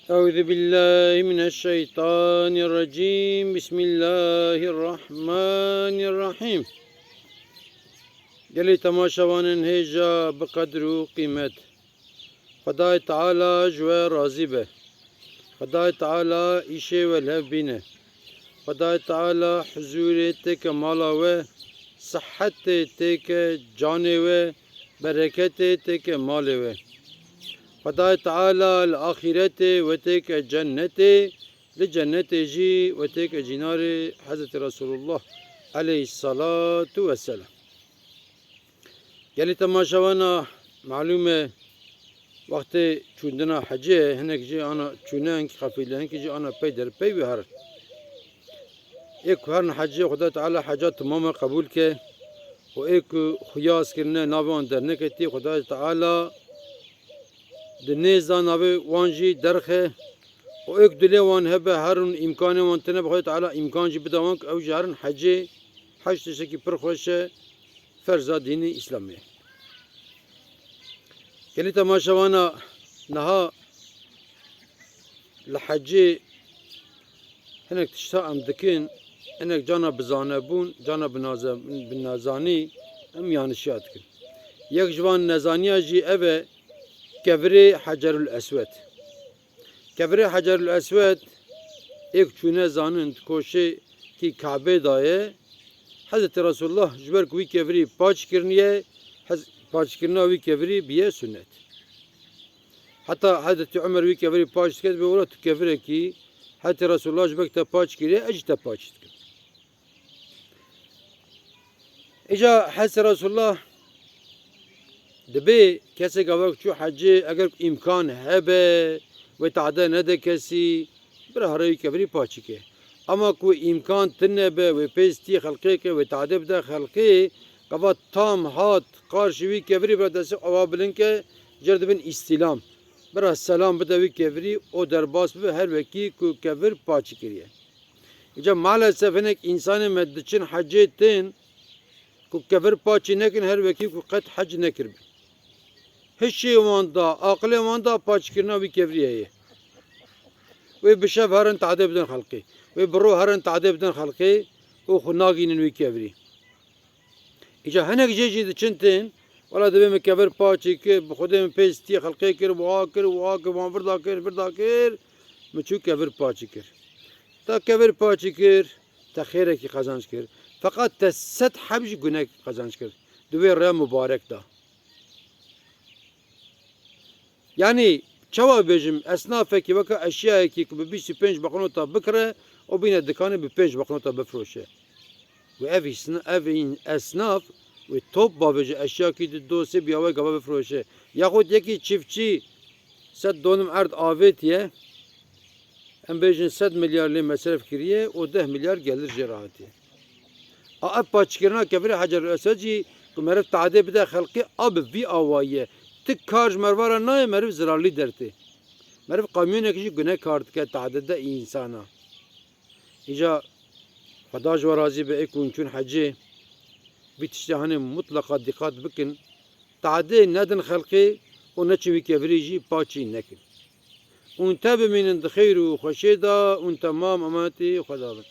أعوذ بالله من الشيطان الرجيم بسم الله الرحمن الرحيم گلی تماشاوانن هجا بقدر و قیمت خدای تعالی جوه راضی به خدای تعالی ایشه و لهو بینه خدای تعالی حضور تک مالا و صحت تک جان و برکت تک مال و خدای تعالی الآخرت و تک جنت لجنت جی و تک جنار حضرت رسول الله علیه الصلاة والسلام گلی تماشاوانا معلومه وقتی چوندنا حجه هنک جی آنا چونه هنک خفیله هنک جی آنا پی در پی بهر ایک هرن حجه خدا تعالی حجات تمام قبول که و ایک خیاس کرنه ناوان در نکتی خدا تعالی دنیزا ناوی وانجی درخه و ایک دلی وان هبه هرن امکان وان تنه بخدا تعالی امکان جی بدوان که او جهرن حجه حج تشکی پر خوشه فرزا دینی اسلامی گلی تماشاوانا نها لحجه هنک تشتا ام دکن هنک جانا بزانه بون جانا بنازانی ام یانشیات کن یک جوان نزانیا جی اوه کفری حجر الاسود کفری حجر الاسود ایک چونه زانند کوشه کی کعبه دایه حضرت رسول الله جبر کوی کفری پاچ کرنیه پاچ کرنا وی کفری بیه سنت حتی حضرت عمر وی کفری پاچ کرد به ولات کفری کی حضرت رسول الله جبر تا پاچ کریه اجتا پاچ کرد اجا حضرت رسول الله دبی کسی گواه چو حجه اگر امکان هبه و تعده نده کسی بره هروی کفری پاچی که اما کو امکان تنه به و پیستی خلقی که و تعده بده خلقی قوات تام هات قارشوی کفری بره دست اوابلن که جرد بین استیلام بره سلام بده وی کفری او درباس به هر وکی کو کفر پاچی کریه اینجا maalesef هنک انسان مدچن حجه تن کو کفر پاچی نکن هر وکی کو قط حج نکر بی هیچ شی واندا عقل واندا پاچ کرنا وی کفریه و بشف هرن تعده بدن خلقی و برو هرن تعده بدن خلقی و خناگینن وی کفری اینجا هنک جیجی دچنتن ولا دبی مکفر پاچی که بخودم پیستی خلقی کر واکر وان فردا کر مچو کفر پاچی کر تا کفر پاچی کر تا خیره کی قزانش کر فقط تا ست حبج گناه قزانش کر دوی را مبارک دا yani çava bejim esnafeki vaka eşyayeki ki bir 25 baknota bikre o bine dükkanı bir 5 baknota befroşe ve ev esnaf ve top babacı eşya ki dosi bir hava gaba befroşe yahut yeki çiftçi set donum erd avetiye em bejin 100 milyarlı mesref kiriye o 10 milyar gelir cerahati a paçkirna kevri hacer eseci kumeref taade bide halqi ab vi avaye tek karj mervara nay merv zararlı derti merv kamyon ekşi güne kart ke taadede insana ica خداج ورازي بأكون شون حجي بتشتهني مطلقة دقات بكن تعدي ندن خلقي ونشوي كفريجي باتشي نكن وانتبه من الخير وخشيدا وانت تمام أماتي وخدابا